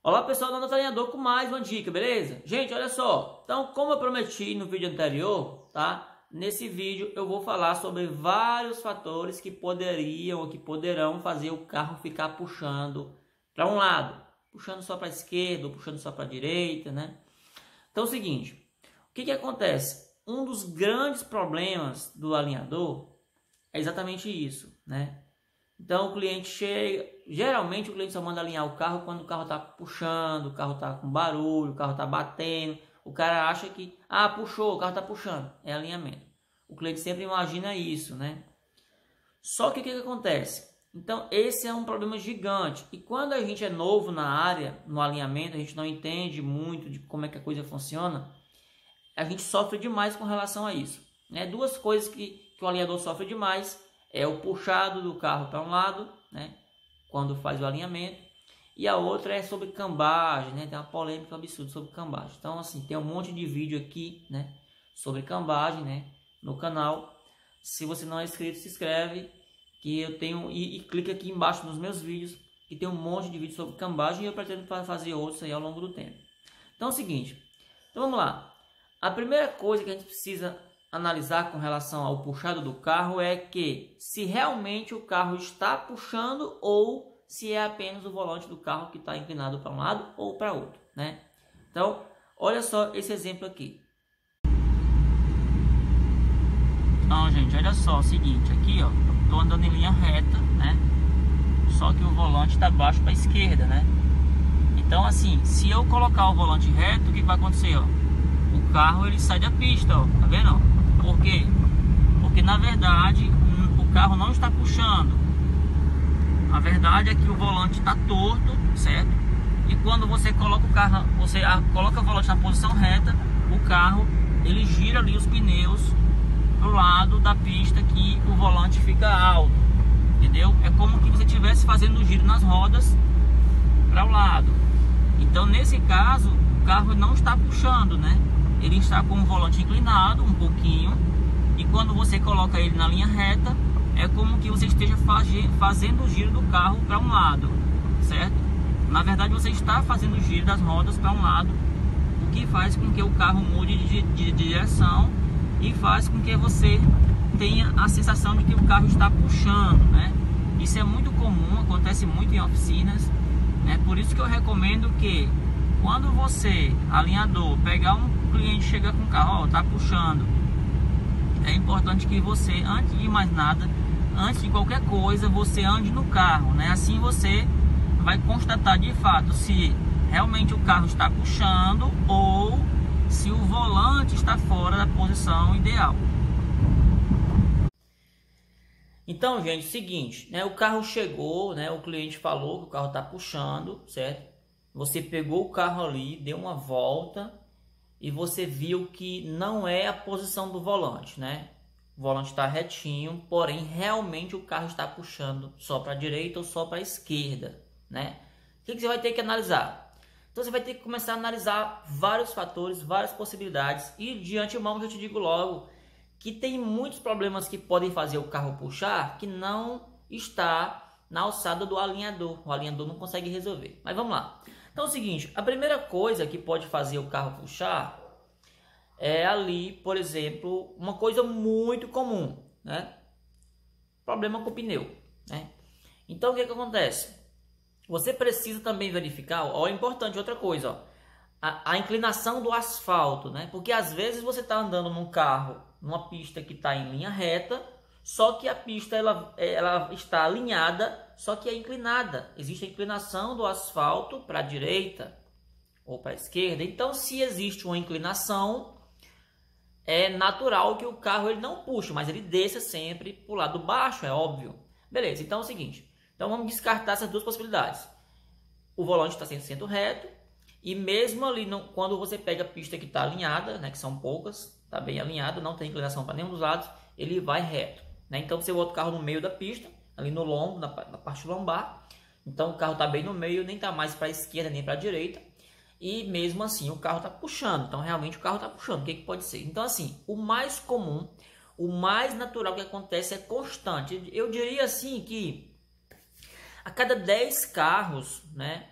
Olá pessoal, Dono Alinhador com mais uma dica, beleza? Gente, olha só, então como eu prometi no vídeo anterior, tá? Nesse vídeo eu vou falar sobre vários fatores que poderiam ou que poderão fazer o carro ficar puxando para um lado, puxando só para a esquerda ou puxando só para a direita, né? Então é o seguinte, o que acontece? Um dos grandes problemas do alinhador é exatamente isso, né? Então o cliente chega, geralmente o cliente só manda alinhar o carro quando o carro está puxando, o carro está com barulho, o carro está batendo. O cara acha que, puxou, o carro está puxando, é alinhamento. O cliente sempre imagina isso, né? Só que o que acontece? Então esse é um problema gigante. E quando a gente é novo na área, no alinhamento, a gente não entende muito de como é que a coisa funciona, a gente sofre demais com relação a isso, né? Duas coisas que o alinhador sofre demais é o puxado do carro para um lado, né, quando faz o alinhamento, e a outra é sobre cambagem, né? Tem uma polêmica absurda sobre cambagem. Então assim, tem um monte de vídeo aqui, né, sobre cambagem, né, no canal. Se você não é inscrito, se inscreve, que eu tenho, e clica aqui embaixo nos meus vídeos, que tem um monte de vídeo sobre cambagem, e eu pretendo fazer outros aí ao longo do tempo. Então é o seguinte, então vamos lá. A primeira coisa que a gente precisa analisar com relação ao puxado do carro é que se realmente o carro está puxando ou se é apenas o volante do carro que está inclinado para um lado ou para outro, né? Então, olha só esse exemplo aqui. Então, gente, olha só o seguinte, aqui, ó, estou andando em linha reta, né? Só que o volante está baixo para a esquerda, né? Então, assim, se eu colocar o volante reto, o que vai acontecer, ó? O carro ele sai da pista, ó, tá vendo? Ó? Por quê? Porque na verdade o carro não está puxando. A verdade é que o volante está torto, certo? E quando você coloca o carro, você coloca o volante na posição reta, o carro ele gira ali os pneus pro lado da pista que o volante fica alto, entendeu? É como que você estivesse fazendo o giro nas rodas para o lado. Então nesse caso o carro não está puxando, né? Ele está com o volante inclinado um pouquinho, e quando você coloca ele na linha reta, é como que você esteja fazendo o giro do carro para um lado, certo? Na verdade você está fazendo o giro das rodas para um lado, o que faz com que o carro mude de direção e faz com que você tenha a sensação de que o carro está puxando, né? Isso é muito comum, acontece muito em oficinas, né? Por isso que eu recomendo que quando você, alinhador, pegar um cliente, chega com o carro, ó, tá puxando, é importante que você, antes de mais nada, antes de qualquer coisa, você ande no carro, né? Assim você vai constatar de fato se realmente o carro está puxando ou se o volante está fora da posição ideal. Então, gente, seguinte, né? O carro chegou, né? O cliente falou que o carro está puxando, certo? Você pegou o carro ali, deu uma volta e você viu que não é a posição do volante, né? O volante está retinho, porém realmente o carro está puxando só para a direita ou só para a esquerda, né? O que você vai ter que analisar? Então você vai ter que começar a analisar vários fatores, várias possibilidades, e de antemão eu já te digo logo que tem muitos problemas que podem fazer o carro puxar que não está na alçada do alinhador. O alinhador não consegue resolver. Mas vamos lá. Então é o seguinte, a primeira coisa que pode fazer o carro puxar é ali, por exemplo, uma coisa muito comum, né? Problema com o pneu, né? Então o que acontece? Você precisa também verificar, ó, é importante outra coisa, ó, a inclinação do asfalto, né? Porque às vezes você está andando num carro, numa pista que está em linha reta, só que a pista ela está alinhada, só que é inclinada. Existe a inclinação do asfalto para a direita ou para a esquerda. Então, se existe uma inclinação, é natural que o carro ele não puxe, mas ele desça sempre para o lado baixo, é óbvio. Beleza, então é o seguinte. Então vamos descartar essas duas possibilidades. O volante está 100% reto, e mesmo ali quando você pega a pista que está alinhada, né, que são poucas, está bem alinhado, não tem inclinação para nenhum dos lados, ele vai reto, né? Então você bota o carro no meio da pista, ali no lombo, na parte lombar, então o carro está bem no meio, nem está mais para a esquerda nem para a direita, e mesmo assim o carro está puxando. Então realmente o carro está puxando. O que pode ser? Então assim, o mais comum, o mais natural que acontece é constante. Eu diria assim que a cada 10 carros, né,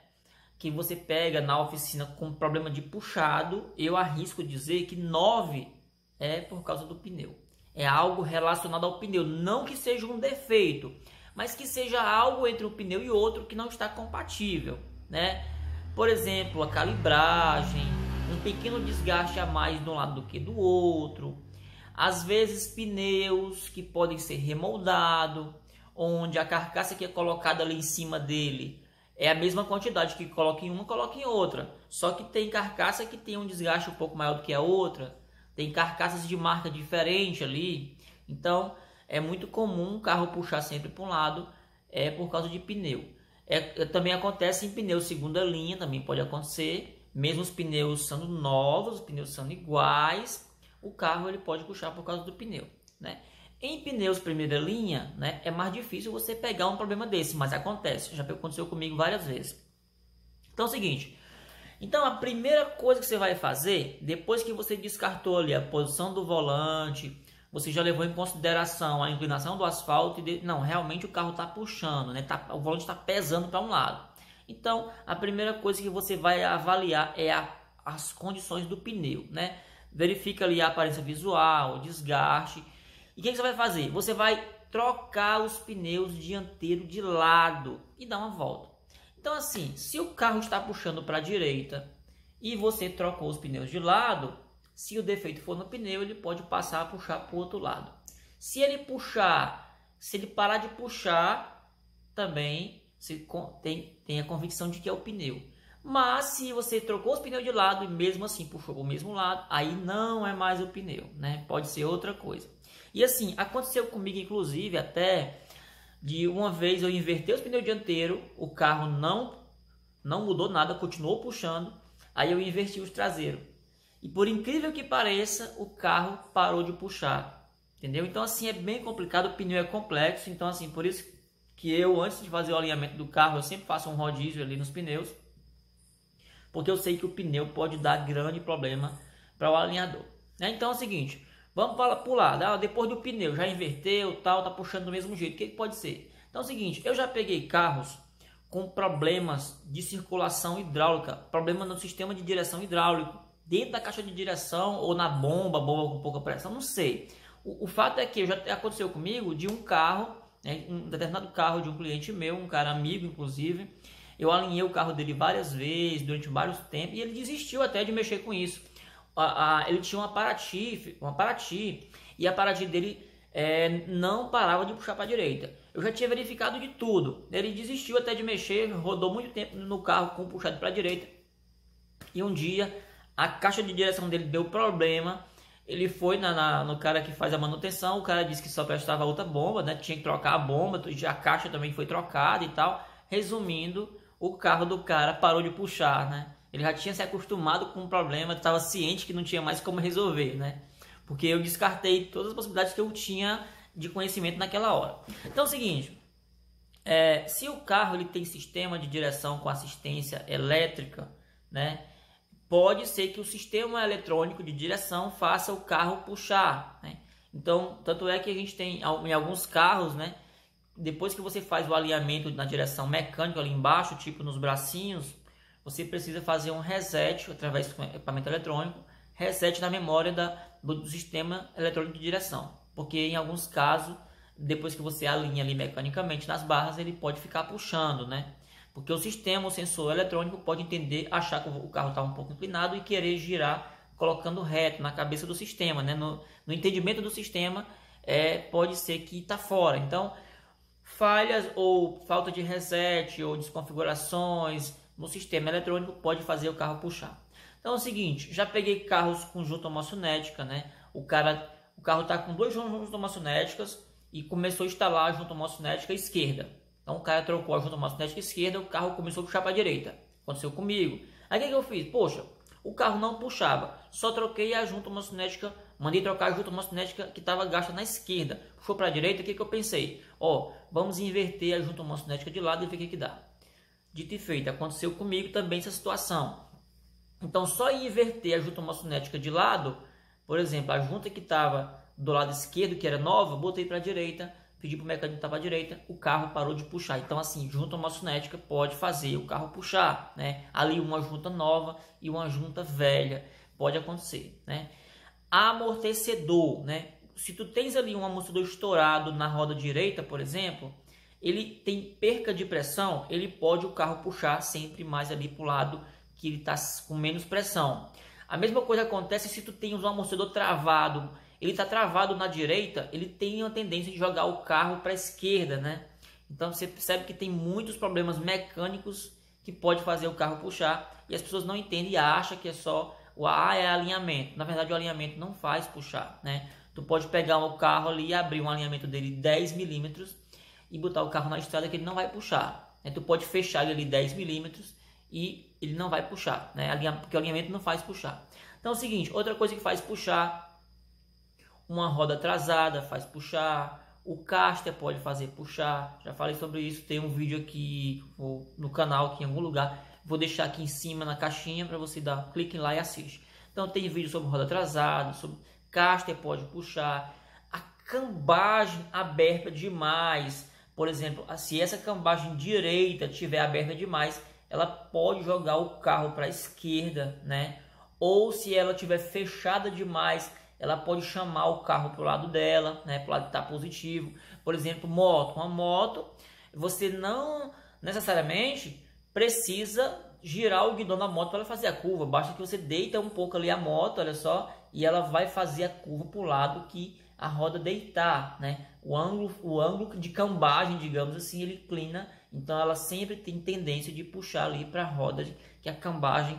que você pega na oficina com problema de puxado, eu arrisco dizer que 9 é por causa do pneu. É algo relacionado ao pneu, não que seja um defeito, mas que seja algo entre um pneu e outro que não está compatível, né? Por exemplo, a calibragem, um pequeno desgaste a mais de um lado do que do outro, às vezes pneus que podem ser remoldados, onde a carcaça que é colocada ali em cima dele é a mesma quantidade que coloca em uma, coloca em outra. Só que tem carcaça que tem um desgaste um pouco maior do que a outra. Tem carcaças de marca diferente ali. Então, é muito comum o carro puxar sempre para um lado por causa de pneu. Também acontece em pneus segunda linha, também pode acontecer. Mesmo os pneus sendo novos, os pneus sendo iguais, o carro ele pode puxar por causa do pneu, né? Em pneus primeira linha, né, é mais difícil você pegar um problema desse, mas acontece, já aconteceu comigo várias vezes. Então é o seguinte, então a primeira coisa que você vai fazer, depois que você descartou ali a posição do volante, você já levou em consideração a inclinação do asfalto e não, realmente o carro está puxando, né, o volante está pesando para um lado. Então a primeira coisa que você vai avaliar é as condições do pneu, né? Verifica ali a aparência visual, o desgaste. E o que você vai fazer? Você vai trocar os pneus dianteiros de lado e dar uma volta. Então assim, se o carro está puxando para a direita e você trocou os pneus de lado, se o defeito for no pneu, ele pode passar a puxar para o outro lado. Se ele parar de puxar, também tem a convicção de que é o pneu. Mas se você trocou os pneus de lado e mesmo assim puxou para o mesmo lado, aí não é mais o pneu, né? Pode ser outra coisa. E assim, aconteceu comigo inclusive até de uma vez eu inverter os pneus dianteiros, o carro não mudou nada, continuou puxando, aí eu inverti os traseiros. E por incrível que pareça, o carro parou de puxar, entendeu? Então assim, é bem complicado, o pneu é complexo, então assim, por isso que eu antes de fazer o alinhamento do carro, eu sempre faço um rodízio ali nos pneus, porque eu sei que o pneu pode dar grande problema para o alinhador, né? Então é o seguinte, vamos para o lado, depois do pneu, já inverteu, tal, tá puxando do mesmo jeito, o que pode ser? Então é o seguinte, eu já peguei carros com problemas de circulação hidráulica, problema no sistema de direção hidráulico, dentro da caixa de direção ou na bomba com pouca pressão, não sei. O fato é que já aconteceu comigo de um carro, né, um determinado carro de um cliente meu, um cara amigo inclusive, eu alinhei o carro dele várias vezes, durante vários tempos, e ele desistiu até de mexer com isso. Ele tinha uma Paraty, e a Paraty dele não parava de puxar para a direita. Eu já tinha verificado de tudo. Ele desistiu até de mexer, rodou muito tempo no carro com puxado para a direita. E um dia a caixa de direção dele deu problema. Ele foi no cara que faz a manutenção. O cara disse que só prestava outra bomba, né? Tinha que trocar a bomba, a caixa também foi trocada e tal. Resumindo, o carro do cara parou de puxar, né? Ele já tinha se acostumado com o problema, estava ciente que não tinha mais como resolver, né? Porque eu descartei todas as possibilidades que eu tinha de conhecimento naquela hora. Então é o seguinte, se o carro ele tem sistema de direção com assistência elétrica, né? Pode ser que o sistema eletrônico de direção faça o carro puxar, né? Então, tanto é que a gente tem em alguns carros, né? Depois que você faz o alinhamento na direção mecânica ali embaixo, tipo nos bracinhos, você precisa fazer um reset através do equipamento eletrônico, reset na memória do sistema eletrônico de direção. Porque em alguns casos, depois que você alinha ali mecanicamente nas barras, ele pode ficar puxando, né? Porque o sistema, o sensor eletrônico pode entender, achar que o carro está um pouco inclinado e querer girar colocando reto na cabeça do sistema, né? No entendimento do sistema, pode ser que está fora. Então, falhas ou falta de reset ou desconfigurações no sistema eletrônico pode fazer o carro puxar. Então é o seguinte, já peguei carros com junta homocinética, né? O carro está com 2 juntas homocinéticas e começou a instalar a junta homocinética esquerda. Então o cara trocou a junta homocinética esquerda, o carro começou a puxar para a direita. Aconteceu comigo. Aí o que eu fiz? Poxa, o carro não puxava, só troquei a junta homocinética, mandei trocar a junta homocinética que estava gasta na esquerda. Puxou para a direita, o que eu pensei? Vamos inverter a junta homocinética de lado e ver o que dá. Dito e feito, aconteceu comigo também essa situação. Então, só inverter a junta homocinética de lado, por exemplo, a junta que estava do lado esquerdo, que era nova, botei para a direita, pedi para o mecânico estar para a direita, o carro parou de puxar. Então assim, junta maçonética pode fazer o carro puxar, né? Ali uma junta nova e uma junta velha, pode acontecer, né? Amortecedor, né? Se tu tens ali um amortecedor estourado na roda direita, por exemplo, ele tem perca de pressão, ele pode o carro puxar sempre mais ali para o lado que ele está com menos pressão. A mesma coisa acontece se tu tens um amortecedor travado, ele está travado na direita, ele tem a tendência de jogar o carro para a esquerda, né? Então você percebe que tem muitos problemas mecânicos que pode fazer o carro puxar e as pessoas não entendem e acham que é só o é alinhamento. Na verdade o alinhamento não faz puxar, né? Tu pode pegar o carro ali e abrir um alinhamento dele 10 milímetros e botar o carro na estrada que ele não vai puxar, né? Tu pode fechar ele ali 10 milímetros e ele não vai puxar, né? Porque o alinhamento não faz puxar. Então é o seguinte, outra coisa que faz puxar, uma roda atrasada faz puxar, o caster pode fazer puxar, já falei sobre isso, tem um vídeo aqui no canal, aqui em algum lugar, vou deixar aqui em cima na caixinha para você dar clique lá e assiste. Então tem vídeo sobre roda atrasada, sobre caster pode puxar, a cambagem aberta demais, por exemplo, se essa cambagem direita estiver aberta demais, ela pode jogar o carro para a esquerda, né? Ou se ela estiver fechada demais, ela pode chamar o carro para o lado dela, né? Para o lado que está positivo. Por exemplo, moto. Uma moto, você não necessariamente precisa girar o guidão da moto para fazer a curva. Basta que você deita um pouco ali a moto, olha só, e ela vai fazer a curva para o lado que a roda deitar, né? O ângulo de cambagem, digamos assim, ele inclina. Então ela sempre tem tendência de puxar ali para a roda, que a cambagem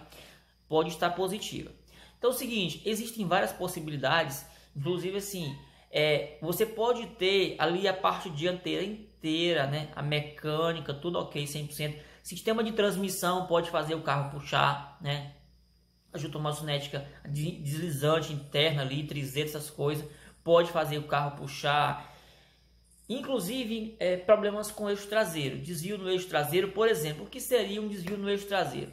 pode estar positiva. Então é o seguinte, existem várias possibilidades, inclusive assim, você pode ter ali a parte dianteira inteira, né? A mecânica, tudo ok, 100%. Sistema de transmissão pode fazer o carro puxar, né? A junta maçonética deslizante interna ali, triseta, essas coisas, pode fazer o carro puxar. Inclusive, problemas com o eixo traseiro, desvio no eixo traseiro, por exemplo. O que seria um desvio no eixo traseiro?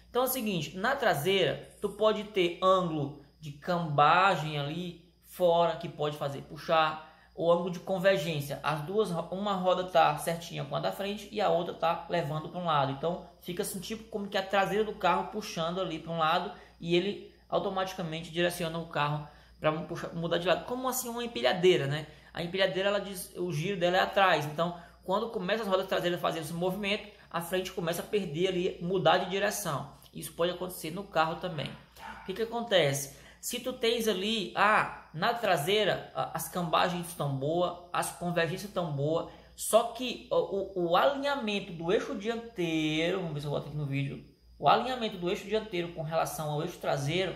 Então é o seguinte, na traseira, tu pode ter ângulo de cambagem ali fora, que pode fazer puxar, ou ângulo de convergência. As duas, uma roda tá certinha com a da frente e a outra tá levando para um lado. Então fica assim, tipo como que a traseira do carro puxando ali para um lado e ele automaticamente direciona o carro para mudar de lado. Como assim uma empilhadeira, né? A empilhadeira, ela diz, o giro dela é atrás. Então quando começa as rodas traseiras a fazer esse movimento, a frente começa a perder ali, mudar de direção. Isso pode acontecer no carro também. O que acontece? Se tu tens ali, na traseira, as cambagens estão boas, as convergências estão boas, só que o alinhamento do eixo dianteiro, vamos ver se eu boto aqui no vídeo, o alinhamento do eixo dianteiro com relação ao eixo traseiro,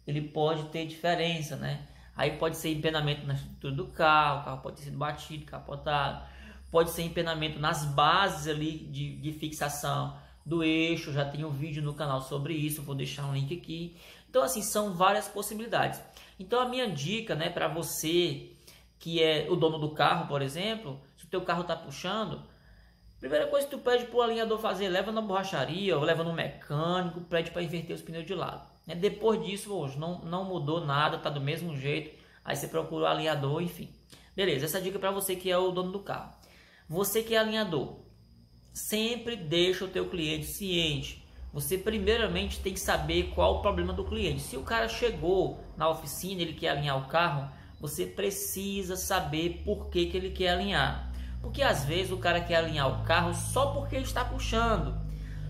ele pode ter diferença, né? Aí pode ser empenamento na estrutura do carro, o carro pode ter sido batido, capotado, pode ser empenamento nas bases ali de fixação do eixo, já tem um vídeo no canal sobre isso, vou deixar um link aqui. Então assim, são várias possibilidades. Então a minha dica, né, para você que é o dono do carro, por exemplo, se o teu carro está puxando, primeira coisa que tu pede para o alinhador fazer, leva na borracharia ou leva no mecânico, pede para inverter os pneus de lado. Depois disso, hoje não mudou nada, tá do mesmo jeito, aí você procura o alinhador, enfim. Beleza, essa dica é para você que é o dono do carro. Você que é alinhador, sempre deixa o teu cliente ciente. Você primeiramente tem que saber qual o problema do cliente. Se o cara chegou na oficina, ele quer alinhar o carro, você precisa saber por que ele quer alinhar. Porque às vezes o cara quer alinhar o carro só porque ele está puxando.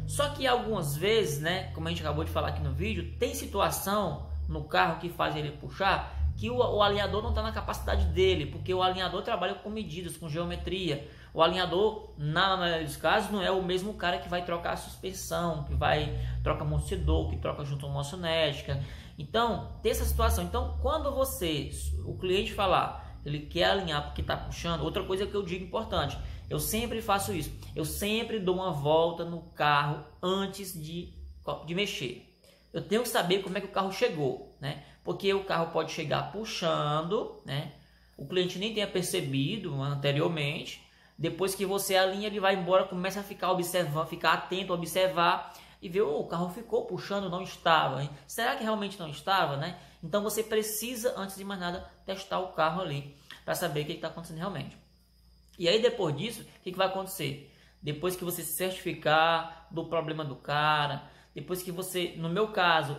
Só que algumas vezes, né, como a gente acabou de falar aqui no vídeo, tem situação no carro que faz ele puxar que o alinhador não está na capacidade dele, porque o alinhador trabalha com medidas, com geometria. O alinhador, na maioria dos casos, não é o mesmo cara que vai trocar a suspensão, que vai trocar amortecedor, que troca junto maçonética. Então, tem essa situação. Então, quando o cliente falar, ele quer alinhar porque está puxando, outra coisa que eu digo importante, eu sempre faço isso. Eu sempre dou uma volta no carro antes de mexer. Eu tenho que saber como é que o carro chegou, né? Porque o carro pode chegar puxando, né? O cliente nem tenha percebido anteriormente. Depois que você alinha, ele vai embora, começa a ficar observando, ficar atento, observar. e ver, o carro ficou puxando, não estava, hein? Será que realmente não estava, né? Então você precisa, antes de mais nada, testar o carro ali para saber o que está acontecendo realmente. E aí depois disso, o que vai acontecer? Depois que você se certificar do problema do cara, depois que você, no meu caso,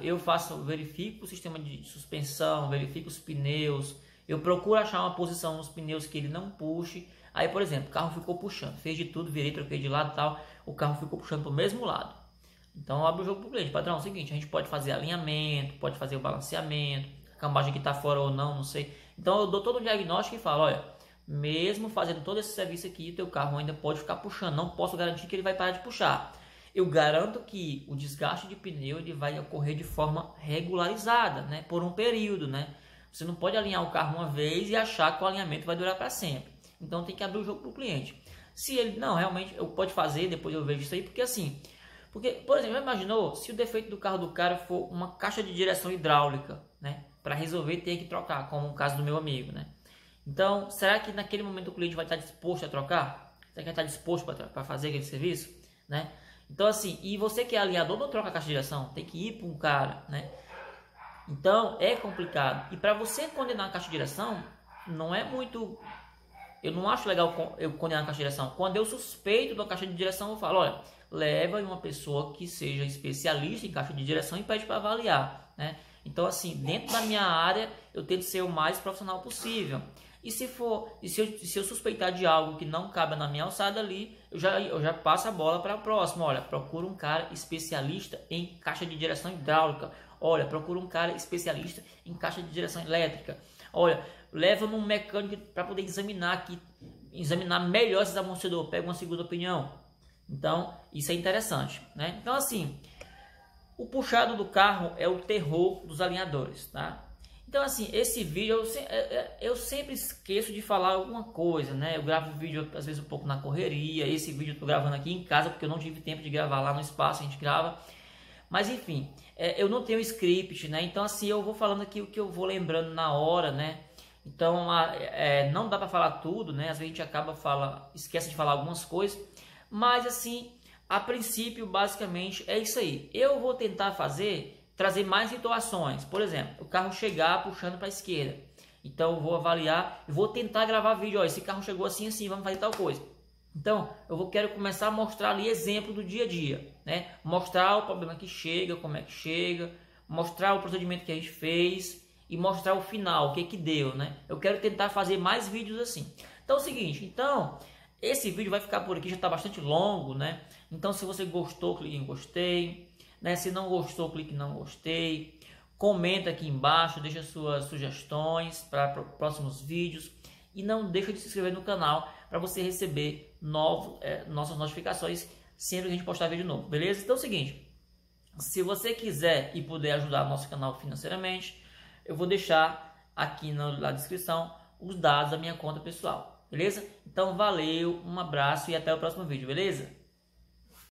verifico o sistema de suspensão, verifico os pneus, eu procuro achar uma posição nos pneus que ele não puxe. Aí, por exemplo, o carro ficou puxando, fez de tudo, virei, troquei de lado e tal, o carro ficou puxando para o mesmo lado. Então eu abro o jogo para o cliente, padrão, é o seguinte, a gente pode fazer alinhamento, pode fazer o balanceamento, a cambagem que está fora ou não, não sei. Então eu dou todo um diagnóstico e falo, olha, mesmo fazendo todo esse serviço aqui, o teu carro ainda pode ficar puxando, não posso garantir que ele vai parar de puxar. Eu garanto que o desgaste de pneu ele vai ocorrer de forma regularizada, né, por um período, né. Você não pode alinhar o carro uma vez e achar que o alinhamento vai durar para sempre. Então tem que abrir o jogo para o cliente. Se ele, não, realmente, eu pode fazer, depois eu vejo isso aí, porque assim, por exemplo, imaginou se o defeito do carro do cara for uma caixa de direção hidráulica, né? Para resolver tem que trocar, como o caso do meu amigo, né? Então, será que naquele momento o cliente vai estar disposto a trocar? Será que vai estar disposto para fazer aquele serviço, né? Então assim, e você que é alinhador não troca a caixa de direção, tem que ir para um cara, né? Então é complicado. E para você condenar a caixa de direção, não é muito. Eu não acho legal eu condenar a caixa de direção. Quando eu suspeito da caixa de direção, eu falo, olha, leva uma pessoa que seja especialista em caixa de direção e pede para avaliar, né? Então assim, dentro da minha área, eu tento ser o mais profissional possível. E se eu suspeitar de algo que não cabe na minha alçada ali, eu já passo a bola para o próximo. Olha, procura um cara especialista em caixa de direção hidráulica. Olha, procura um cara especialista em caixa de direção elétrica. Olha, leva num mecânico para poder examinar melhor esse amortecedor, pega uma segunda opinião. Então, isso é interessante, né? Então, assim, o puxado do carro é o terror dos alinhadores, tá? Então, assim, esse vídeo, eu sempre esqueço de falar alguma coisa, né? Eu gravo o vídeo, às vezes, um pouco na correria. Esse vídeo eu tô gravando aqui em casa, porque eu não tive tempo de gravar lá no espaço, a gente grava. Mas, enfim, eu não tenho script, né? Então, assim, eu vou falando aqui o que eu vou lembrando na hora, né? Então, não dá para falar tudo, né? Às vezes a gente esquece de falar algumas coisas. Mas, assim, a princípio, basicamente, é isso aí. Eu vou tentar trazer mais situações. Por exemplo, o carro chegar puxando para a esquerda. Então eu vou avaliar, eu vou tentar gravar vídeo, ó, esse carro chegou assim, assim, vamos fazer tal coisa. Então quero começar a mostrar ali exemplo do dia a dia, né? Mostrar o problema que chega, como é que chega, mostrar o procedimento que a gente fez e mostrar o final, o que que deu, né? Eu quero tentar fazer mais vídeos assim. Então é o seguinte, esse vídeo vai ficar por aqui, já está bastante longo, né? Então se você gostou, clique em gostei. Né? Se não gostou, clique em não gostei. Comenta aqui embaixo, deixa suas sugestões para próximos vídeos. E não deixa de se inscrever no canal para você receber nossas notificações sempre que a gente postar vídeo novo, beleza? Então é o seguinte, se você quiser e puder ajudar nosso canal financeiramente, eu vou deixar aqui na descrição os dados da minha conta pessoal, beleza? Então valeu, um abraço e até o próximo vídeo, beleza?